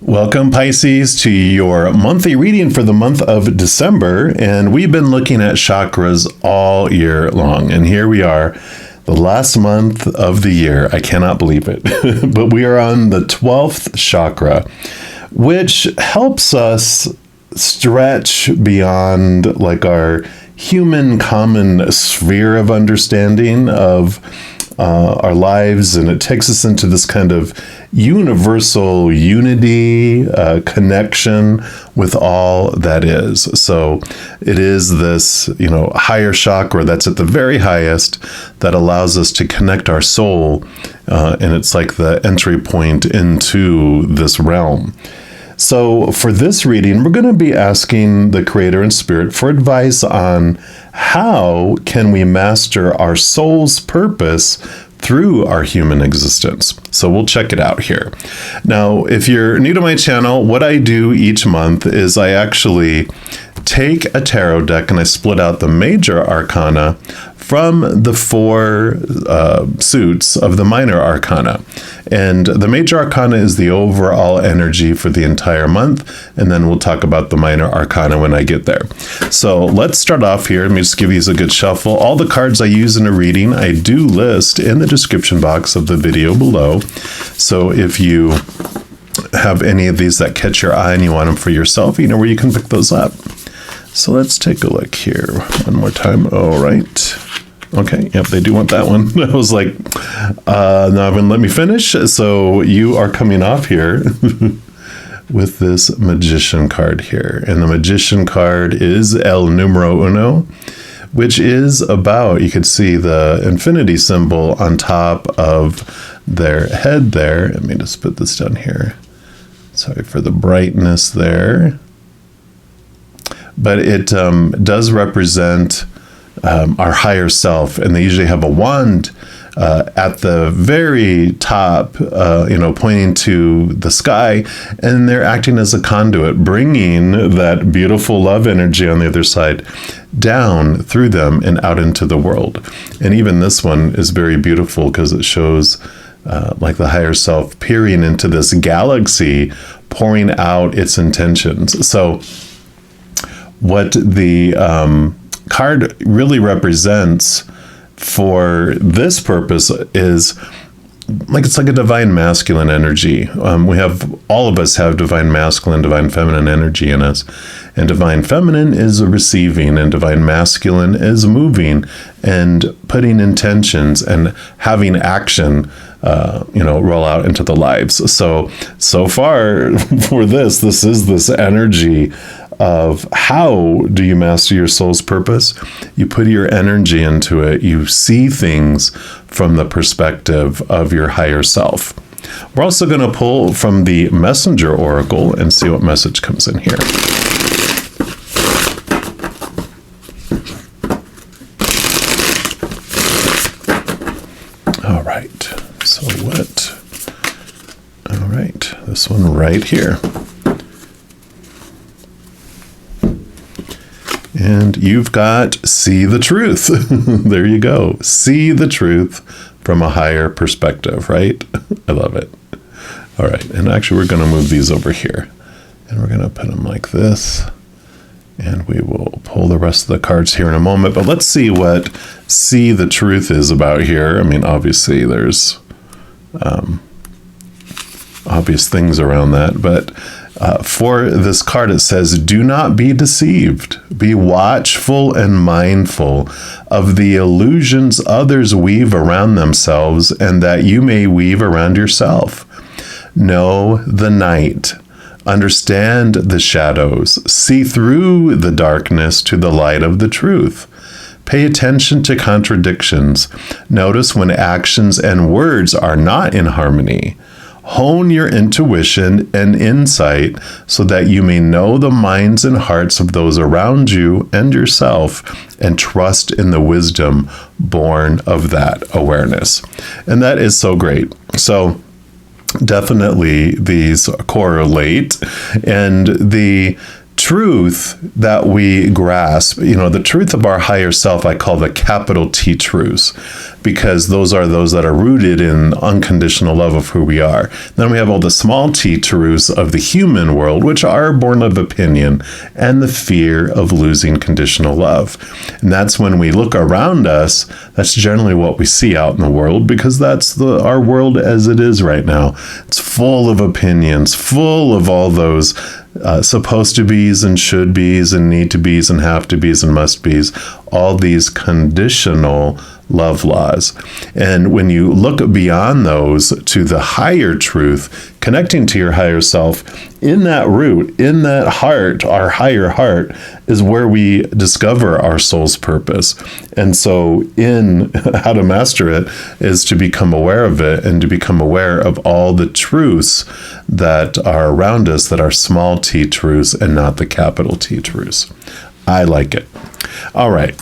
Welcome, Pisces, to your monthly reading for the month of December. And we've been looking at chakras all year long. And here we are, the last month of the year. I cannot believe it. But we are on the 12th chakra, which helps us stretch beyond like our human common sphere of understanding of our lives, and it takes us into this kind of universal unity, connection with all that is. So it is this, higher chakra that's at the very highest that allows us to connect our soul, and it's like the entry point into this realm. So for this reading, we're going to be asking the Creator and Spirit for advice on how can we master our soul's purpose through our human existence. So we'll check it out here. Now, if you're new to my channel, what I do each month is I actually take a tarot deck and I split out the major arcana from the four suits of the minor arcana. And the major arcana is the overall energy for the entire month. And then we'll talk about the minor arcana when I get there. So let's start off here. Let me just give these a good shuffle. All the cards I use in a reading, I do list in the description box of the video below. So if you have any of these that catch your eye and you want them for yourself, you know where you can pick those up. So let's take a look here one more time. All right. Okay, yep, they do want that one. I was like, now let me finish. So you are coming off here with this Magician card here. And the Magician card is El Numero Uno, which is about, you could see the infinity symbol on top of their head there. Let me just put this down here. Sorry for the brightness there. But it does represent our higher self, and they usually have a wand at the very top, pointing to the sky, and they're acting as a conduit, bringing that beautiful love energy on the other side down through them and out into the world. And even this one is very beautiful because it shows like the higher self peering into this galaxy, pouring out its intentions. So what the card really represents for this purpose is it's like a divine masculine energy. All of us have divine masculine, divine feminine energy in us, and divine feminine is receiving and divine masculine is moving and putting intentions and having action roll out into the lives. So far for this is this energy of how do you master your soul's purpose? You put your energy into it. You see things from the perspective of your higher self. We're also going to pull from the Messenger Oracle and see what message comes in here. All right. So what? All right. This one right here. And you've got see the truth. There you go. See the truth from a higher perspective, right? I love it. All right. And actually, we're going to move these over here. And we're going to put them like this. And we will pull the rest of the cards here in a moment. But let's see what see the truth is about here. I mean, obviously, there's obvious things around that. But for this card, it says, do not be deceived. Be watchful and mindful of the illusions others weave around themselves, and that you may weave around yourself. Know the night. Understand the shadows. See through the darkness to the light of the truth. Pay attention to contradictions. Notice when actions and words are not in harmony. Hone your intuition and insight so that you may know the minds and hearts of those around you and yourself, and trust in the wisdom born of that awareness. And that is so great. So definitely these correlate, and the truth that we grasp, the truth of our higher self, I call the capital T truths, because those are that are rooted in unconditional love of who we are. Then we have all the small t truths of the human world, which are born of opinion and the fear of losing conditional love. And that's when we look around us, that's generally what we see out in the world, because that's our world as it is right now. It's full of opinions, full of all those supposed to be's and should be's and need to be's and have to be's and must be's, all these conditional love laws. And when you look beyond those to the higher truth, connecting to your higher self, in that root, in that heart, our higher heart, is where we discover our soul's purpose. And so in how to master it is to become aware of it and to become aware of all the truths that are around us that are small t truths and not the capital T truths. I like it. All right.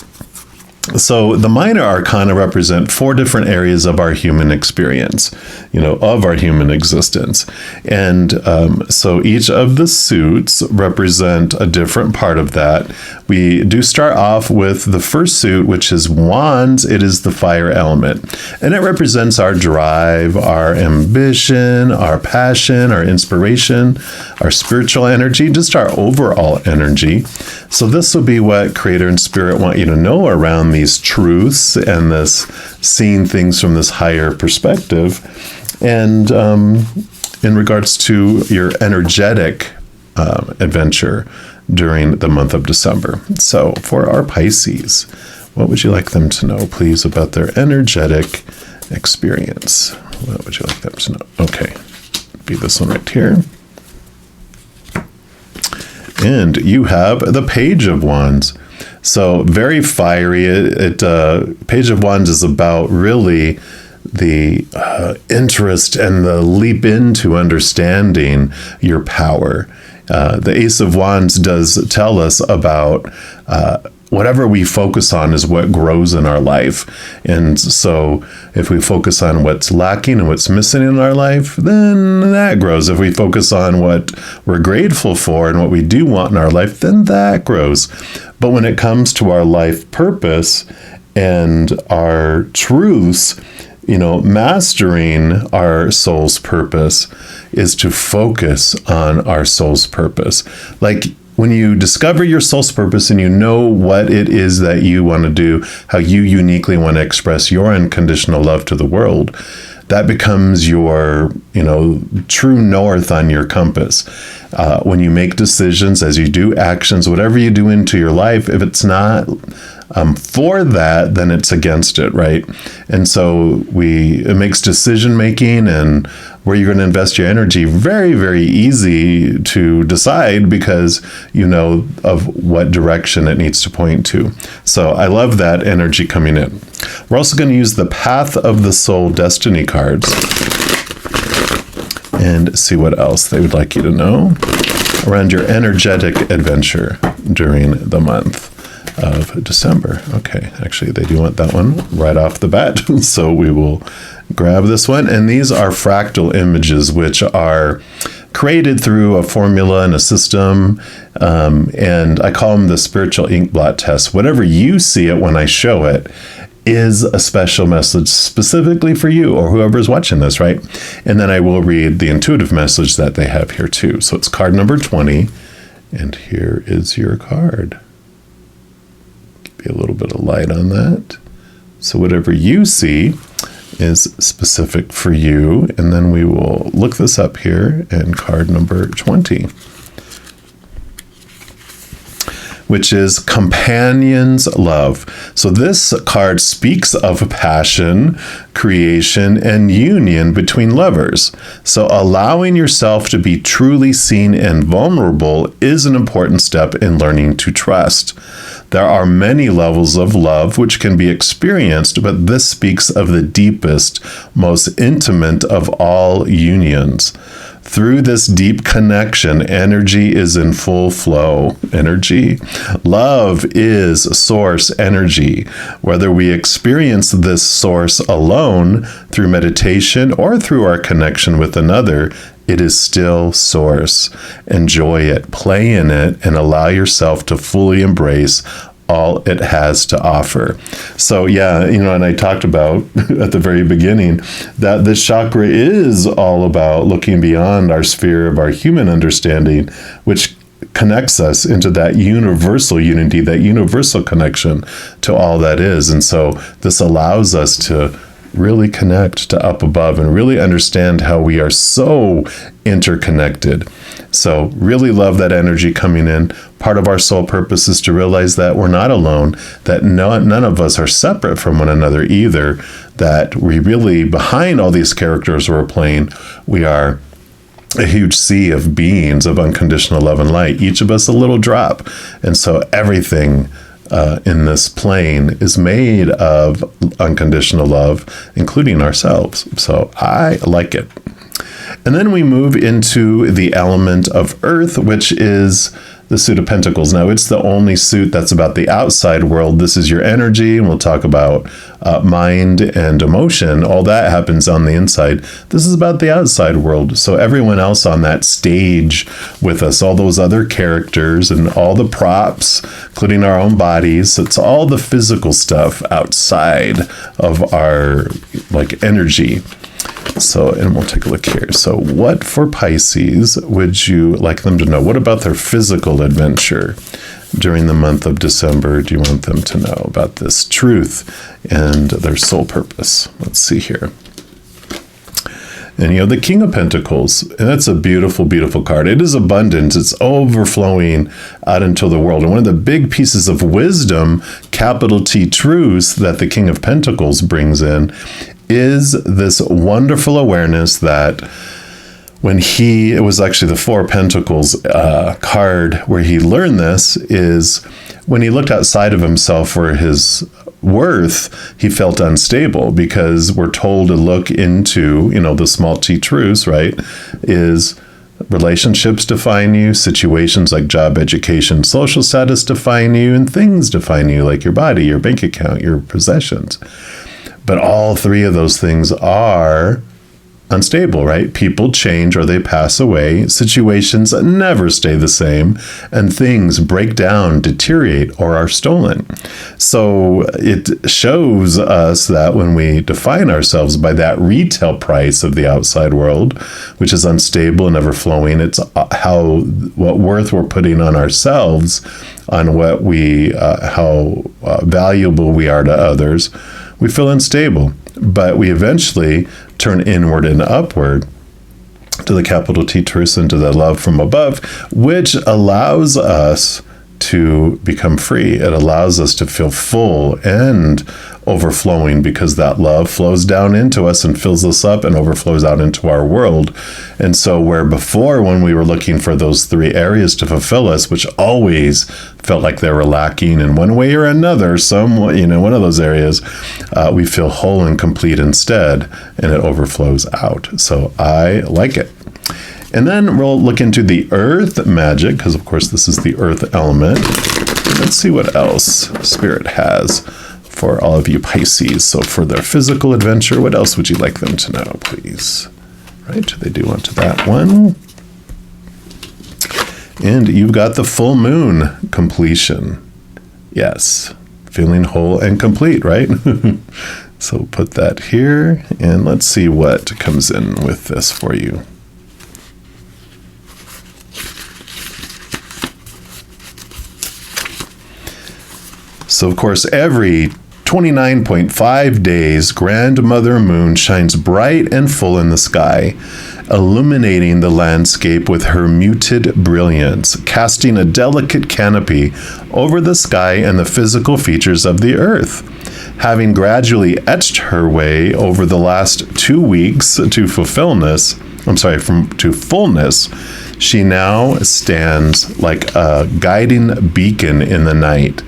So the minor arcana represent 4 different areas of our human experience, of our human existence. And so each of the suits represent a different part of that. We do start off with the first suit, which is Wands. It is the fire element. And it represents our drive, our ambition, our passion, our inspiration, our spiritual energy, just our overall energy. So this will be what Creator and Spirit want you to know around these truths and this seeing things from this higher perspective. And in regards to your energetic adventure during the month of December. So for our Pisces, what would you like them to know, please, about their energetic experience? What would you like them to know? Okay, be this one right here. And you have the Page of Wands. So very fiery. Page of Wands is about really the interest and the leap into understanding your power. The Ace of Wands does tell us about whatever we focus on is what grows in our life. And so if we focus on what's lacking and what's missing in our life, then that grows. If we focus on what we're grateful for and what we do want in our life, then that grows. But when it comes to our life purpose and our truths, mastering our soul's purpose is to focus on our soul's purpose. Like when you discover your soul's purpose and you know what it is that you want to do, how you uniquely want to express your unconditional love to the world, that becomes your, true north on your compass. When you make decisions, as you do actions, whatever you do into your life, if it's not for that, then it's against it, right? And so it makes decision making and where you're going to invest your energy very, very easy to decide because you know of what direction it needs to point to. So I love that energy coming in. We're also going to use the Path of the Soul Destiny cards and see what else they would like you to know around your energetic adventure during the month of December. Okay, actually they do want that one right off the bat, so we will grab this one. And these are fractal images, which are created through a formula and a system, and I call them the spiritual ink blot test. Whatever you see it when I show it is a special message specifically for you or whoever's watching this, right? And then I will read the intuitive message that they have here too. So it's card number 20, and here is your card. Give you a little bit of light on that. So whatever you see is specific for you, and then we will look this up here in card number 20, which is Companion's Love. So this card speaks of passion, creation, and union between lovers. So allowing yourself to be truly seen and vulnerable is an important step in learning to trust. There are many levels of love which can be experienced, but this speaks of the deepest, most intimate of all unions. Through this deep connection, energy is in full flow. Love is source energy. Whether we experience this source alone, through meditation, or through our connection with another, it is still source. Enjoy it, play in it, and allow yourself to fully embrace all it has to offer. So yeah, and I talked about at the very beginning that this chakra is all about looking beyond our sphere of our human understanding, which connects us into that universal unity, that universal connection to all that is. And so this allows us to really connect to up above and really understand how we are so interconnected. So really love that energy coming in. Part of our soul purpose is to realize that we're not alone, that none of us are separate from one another either, that we really, behind all these characters we're playing, we are a huge sea of beings of unconditional love and light, each of us a little drop. And so everything in this plane is made of unconditional love, including ourselves. So I like it. And then we move into the element of earth, which is the suit of pentacles. Now, it's the only suit that's about the outside world. This is your energy, and we'll talk about mind and emotion. All that happens on the inside. This is about the outside world. So everyone else on that stage with us, all those other characters and all the props, including our own bodies, it's all the physical stuff outside of our energy. So, and we'll take a look here. So what for Pisces would you like them to know? What about their physical adventure during the month of December do you want them to know about this truth and their soul purpose? Let's see here. And the King of Pentacles, and that's a beautiful, beautiful card. It is abundance. It's overflowing out into the world. And one of the big pieces of wisdom, capital T truths, that the King of Pentacles brings in is this wonderful awareness that when it was actually the Four of Pentacles card where he learned this, is when he looked outside of himself for his worth, he felt unstable, because we're told to look into, the small t truths, right? Is relationships define you, situations like job, education, social status define you, and things define you, like your body, your bank account, your possessions. But all three of those things are unstable, right? People change or they pass away. Situations never stay the same, and things break down, deteriorate, or are stolen. So it shows us that when we define ourselves by that retail price of the outside world, which is unstable and ever flowing, it's what worth we're putting on ourselves, on what how valuable we are to others. We feel unstable, but we eventually turn inward and upward to the capital T truth, and to the love from above, which allows us to become free. It allows us to feel full and overflowing, because that love flows down into us and fills us up and overflows out into our world. And so where before, when we were looking for those three areas to fulfill us, which always felt like they were lacking in one way or another, one of those areas, we feel whole and complete instead, and it overflows out. So I like it. And then we'll look into the earth magic, because of course this is the earth element. Let's see what else Spirit has for all of you Pisces. So for their physical adventure, what else would you like them to know, please? Right, they do want to that one. And you've got the full moon completion. Yes, feeling whole and complete, right? So put that here, and let's see what comes in with this for you. So, of course, every 29.5 days, Grandmother Moon shines bright and full in the sky, illuminating the landscape with her muted brilliance, casting a delicate canopy over the sky and the physical features of the earth. Having gradually etched her way over the last 2 weeks to fullness, she now stands like a guiding beacon in the night.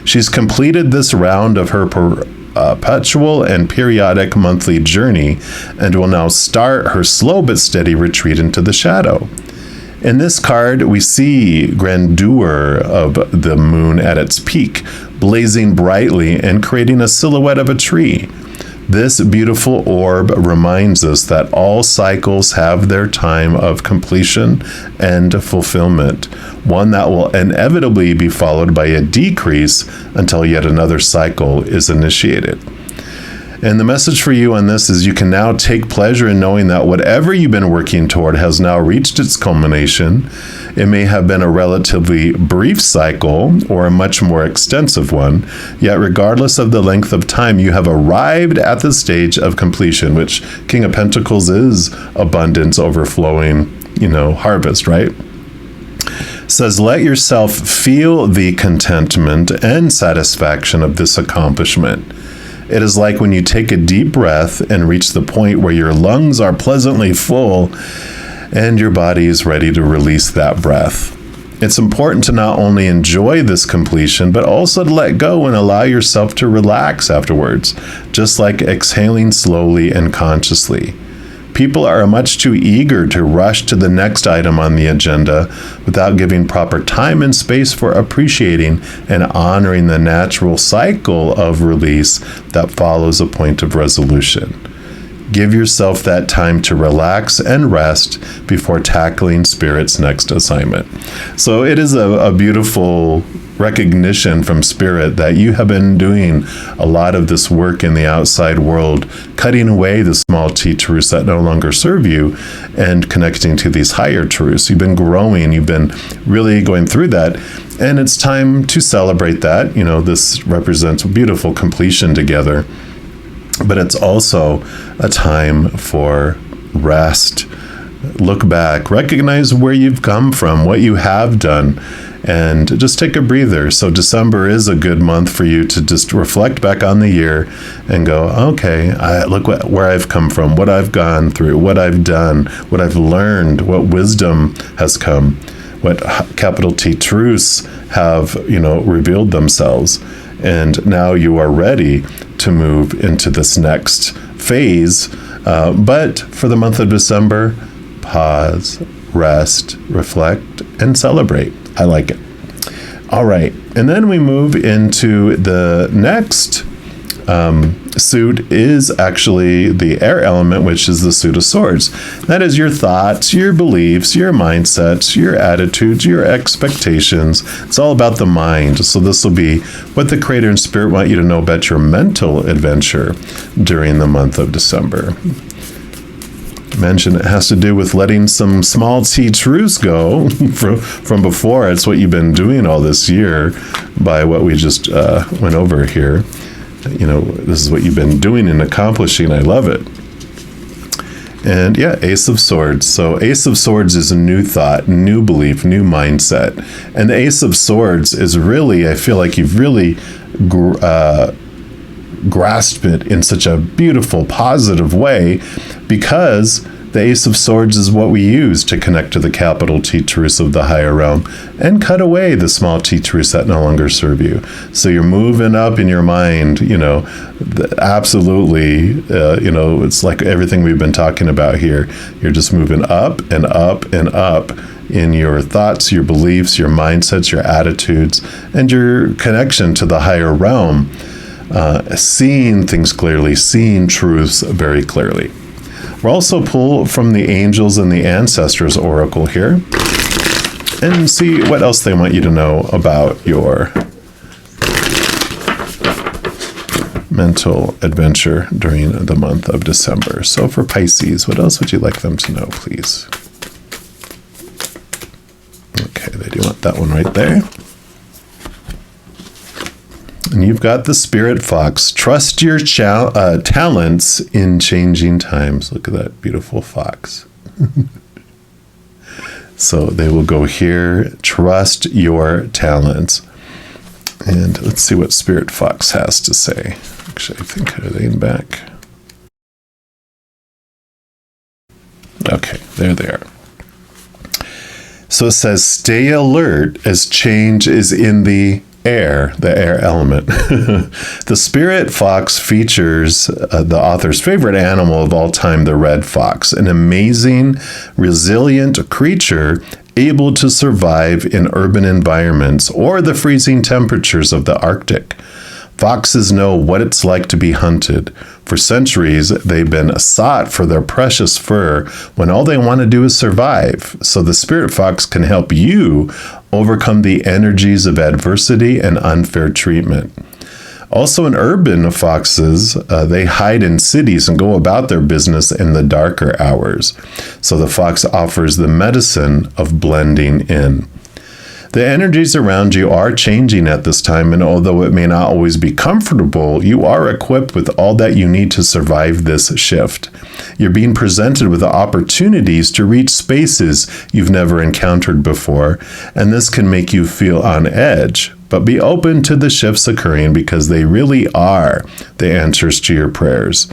She's completed this round of her perpetual and periodic monthly journey, and will now start her slow but steady retreat into the shadow. In this card, we see grandeur of the moon at its peak, blazing brightly and creating a silhouette of a tree. This beautiful orb reminds us that all cycles have their time of completion and fulfillment, one that will inevitably be followed by a decrease until yet another cycle is initiated. And the message for you on this is you can now take pleasure in knowing that whatever you've been working toward has now reached its culmination. It may have been a relatively brief cycle or a much more extensive one, yet regardless of the length of time, you have arrived at the stage of completion, which King of Pentacles is abundance, overflowing, harvest, right? Says, let yourself feel the contentment and satisfaction of this accomplishment. It is like when you take a deep breath and reach the point where your lungs are pleasantly full and your body is ready to release that breath. It's important to not only enjoy this completion, but also to let go and allow yourself to relax afterwards, just like exhaling slowly and consciously. People are much too eager to rush to the next item on the agenda without giving proper time and space for appreciating and honoring the natural cycle of release that follows a point of resolution. Give yourself that time to relax and rest before tackling Spirit's next assignment. So it is a beautiful recognition from Spirit that you have been doing a lot of this work in the outside world, cutting away the small t truths that no longer serve you and connecting to these higher truths. You've been growing, you've been really going through that, and it's time to celebrate that. This represents a beautiful completion together, but it's also a time for rest. Look back, recognize where you've come from, what you have done, and just take a breather. So December is a good month for you to just reflect back on the year and go, okay, look where I've come from, what I've gone through, what I've done, what I've learned, what wisdom has come, what capital T truths have, revealed themselves. And now you are ready to move into this next phase. But for the month of December, pause, rest, reflect, and celebrate. I like it. All right. And then we move into the next suit is actually the air element, which is the suit of swords. That is your thoughts, your beliefs, your mindsets, your attitudes, your expectations. It's all about the mind. So this will be what the Creator and Spirit want you to know about your mental adventure during the month of December. Mention it has to do with letting some small t truths go from before. It's what you've been doing all this year by what we just went over here. This is what you've been doing and accomplishing. I love it. And yeah, Ace of Swords. So Ace of Swords is a new thought, new belief, new mindset. And the Ace of Swords is really, I feel like you've really grasped it in such a beautiful, positive way, because the Ace of Swords is what we use to connect to the capital T truths of the higher realm and cut away the small t truths that no longer serve you. So you're moving up in your mind, absolutely, it's like everything we've been talking about here. You're just moving up and up and up in your thoughts, your beliefs, your mindsets, your attitudes, and your connection to the higher realm. Seeing things clearly, seeing truths very clearly. We'll also pull from the angels and the ancestors oracle here and see what else they want you to know about your mental adventure during the month of December. So for Pisces, what else would you like them to know, please? Okay, they do want that one right there. And you've got the Spirit Fox. Trust your talents in changing times. Look at that beautiful fox. So they will go here. Trust your talents. And let's see what Spirit Fox has to say. Actually, I think, are they in back? Okay, there they are. So it says, stay alert as change is in the air element. The Spirit Fox features the author's favorite animal of all time, the red fox, an amazing, resilient creature able to survive in urban environments or the freezing temperatures of the Arctic. Foxes know what it's like to be hunted. For centuries, they've been sought for their precious fur when all they want to do is survive. So the spirit fox can help you overcome the energies of adversity and unfair treatment. Also, in urban foxes, they hide in cities and go about their business in the darker hours. So the fox offers the medicine of blending in. The energies around you are changing at this time, and although it may not always be comfortable, you are equipped with all that you need to survive this shift. You're being presented with opportunities to reach spaces you've never encountered before, and this can make you feel on edge. But be open to the shifts occurring because they really are the answers to your prayers.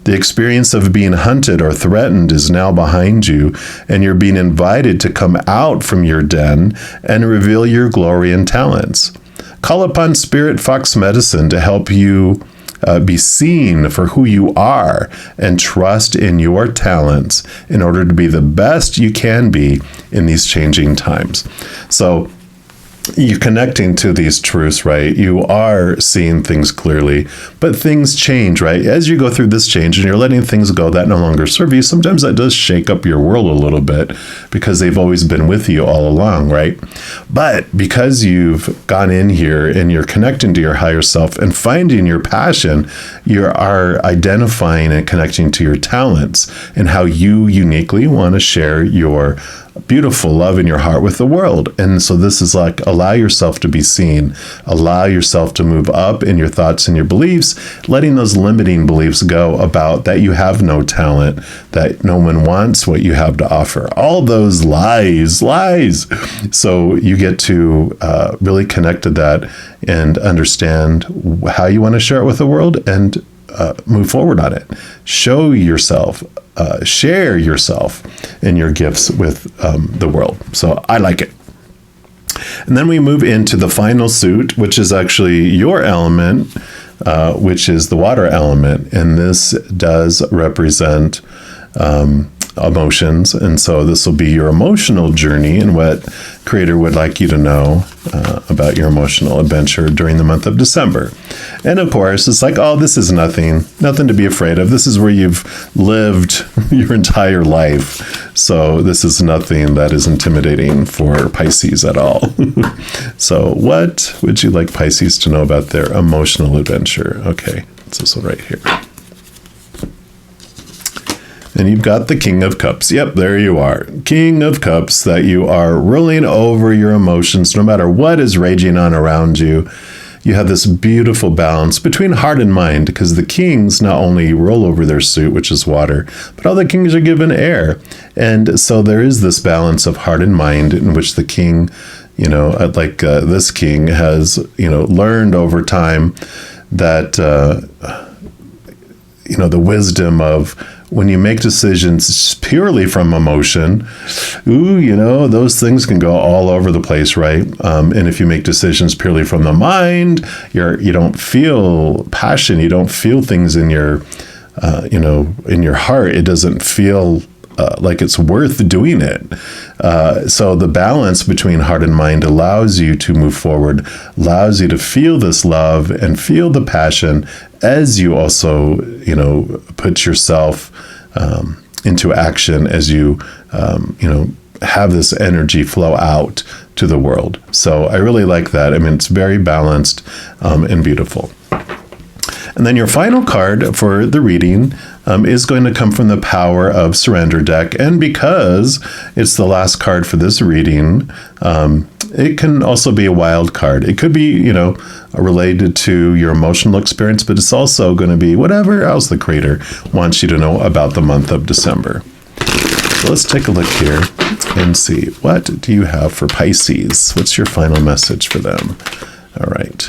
The experience of being hunted or threatened is now behind you, and you're being invited to come out from your den and reveal your glory and talents. Call upon Spirit Fox Medicine to help you be seen for who you are and trust in your talents in order to be the best you can be in these changing times. So, you're connecting to these truths, right? You are seeing things clearly, but things change, right? As you go through this change and you're letting things go that no longer serve you, sometimes that does shake up your world a little bit because they've always been with you all along, right? But because you've gone in here and you're connecting to your higher self and finding your passion, you are identifying and connecting to your talents and how you uniquely want to share your beautiful love in your heart with the world. And so this is like, allow yourself to be seen, allow yourself to move up in your thoughts and your beliefs, letting those limiting beliefs go about that you have no talent, that no one wants what you have to offer. All those lies. So you get to really connect to that and understand how you want to share it with the world and move forward on it. Show yourself, share yourself and your gifts with the world. So I like it. And then we move into the final suit, which is actually your element, which is the water element. And this does represent emotions. And so this will be your emotional journey and what Creator would like you to know about your emotional adventure during the month of December. And of course, it's like, oh, this is nothing to be afraid of. This is where you've lived your entire life. So this is nothing that is intimidating for Pisces at all. So what would you like Pisces to know about their emotional adventure? Okay, it's this one right here. And you've got the King of Cups. Yep, there you are. King of Cups, that you are ruling over your emotions no matter what is raging on around you. You have this beautiful balance between heart and mind, because the kings not only roll over their suit, which is water, but all the kings are given air. And so there is this balance of heart and mind in which the king, this king has, learned over time that, the wisdom of when you make decisions purely from emotion, those things can go all over the place, right? And if you make decisions purely from the mind, you don't feel passion, you don't feel things in your, in your heart. It doesn't feel like it's worth doing it. So the balance between heart and mind allows you to move forward, allows you to feel this love and feel the passion as you also, put yourself into action, as you, have this energy flow out to the world. So I really like that. I mean, it's very balanced and beautiful. And then your final card for the reading is going to come from the Power of Surrender deck. And because it's the last card for this reading, it can also be a wild card. It could be, related to your emotional experience, but it's also going to be whatever else the Creator wants you to know about the month of December. So let's take a look here and see, what do you have for Pisces? What's your final message for them? All right,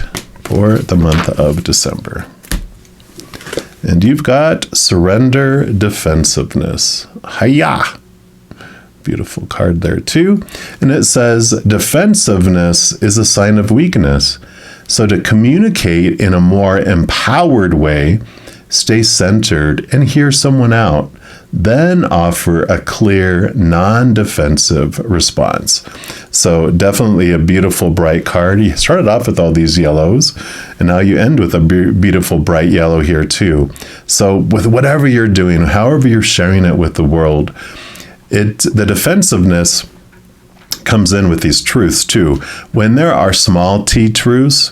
for the month of December. And you've got Surrender Defensiveness. Hiya! Beautiful card there too. And it says, defensiveness is a sign of weakness. So to communicate in a more empowered way, stay centered, and hear someone out. Then offer a clear, non-defensive response. So definitely a beautiful, bright card. You started off with all these yellows, and now you end with a beautiful, bright yellow here too. So with whatever you're doing, however you're sharing it with the world, the defensiveness comes in with these truths too. When there are small t truths,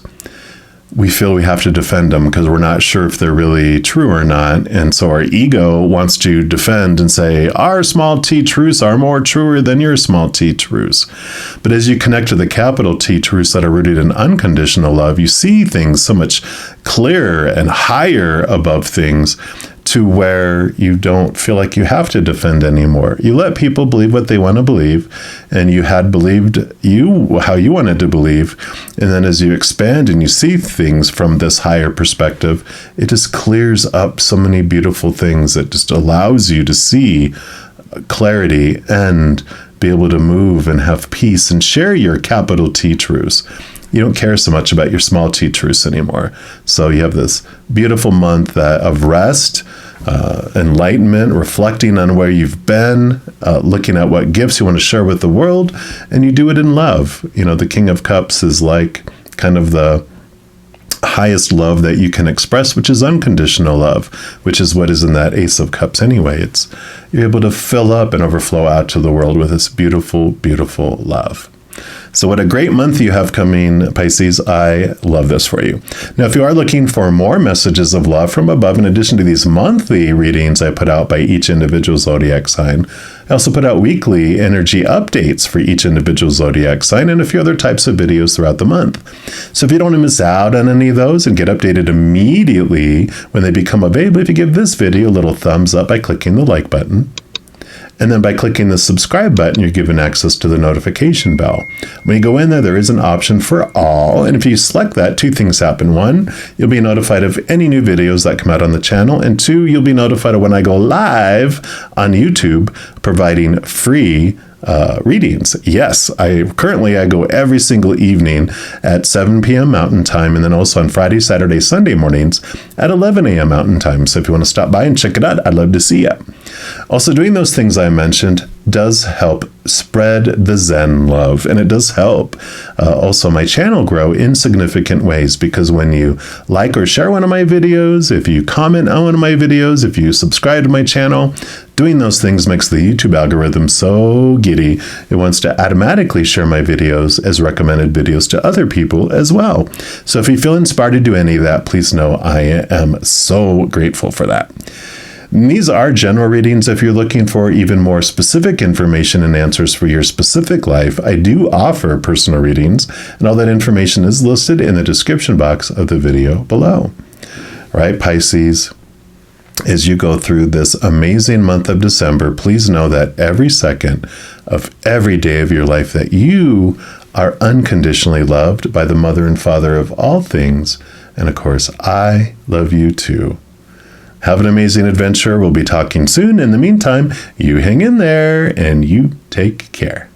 we feel we have to defend them because we're not sure if they're really true or not. And so our ego wants to defend and say, our small t truths are more truer than your small t truths. But as you connect to the capital T truths that are rooted in unconditional love, you see things so much clearer and higher above things, to where you don't feel like you have to defend anymore. You let people believe what they want to believe, and you had believed how you wanted to believe. And then as you expand and you see things from this higher perspective, it just clears up so many beautiful things. It just allows you to see clarity and be able to move and have peace and share your capital T truths. You don't care so much about your small t truths anymore. So you have this beautiful month of rest, enlightenment, reflecting on where you've been, looking at what gifts you want to share with the world, and you do it in love. You know, the King of Cups is like kind of the highest love that you can express, which is unconditional love, which is what is in that Ace of Cups anyway. You're able to fill up and overflow out to the world with this beautiful, beautiful love. So what a great month you have coming, Pisces. I love this for you. Now, if you are looking for more messages of love from above, in addition to these monthly readings I put out by each individual zodiac sign, I also put out weekly energy updates for each individual zodiac sign and a few other types of videos throughout the month. So if you don't want to miss out on any of those and get updated immediately when they become available, if you give this video a little thumbs up by clicking the like button, and then by clicking the subscribe button, you're given access to the notification bell. When you go in there, there is an option for all. And if you select that, two things happen. One, you'll be notified of any new videos that come out on the channel. And two, you'll be notified of when I go live on YouTube, providing free readings. Yes, I go every single evening at 7 p.m. Mountain Time, and then also on Friday, Saturday, Sunday mornings at 11 a.m. Mountain Time. So if you want to stop by and check it out, I'd love to see you. Also, doing those things I mentioned does help spread the Zen love, and it does help also my channel grow in significant ways, because when you like or share one of my videos, if you comment on one of my videos, if you subscribe to my channel, doing those things makes the YouTube algorithm so giddy. It wants to automatically share my videos as recommended videos to other people as well. So if you feel inspired to do any of that, please know I am so grateful for that. And these are general readings. If you're looking for even more specific information and answers for your specific life, I do offer personal readings, and all that information is listed in the description box of the video below. All right, Pisces, as you go through this amazing month of December, please know that every second of every day of your life that you are unconditionally loved by the Mother and Father of all things. And of course, I love you too. Have an amazing adventure. We'll be talking soon. In the meantime, you hang in there and you take care.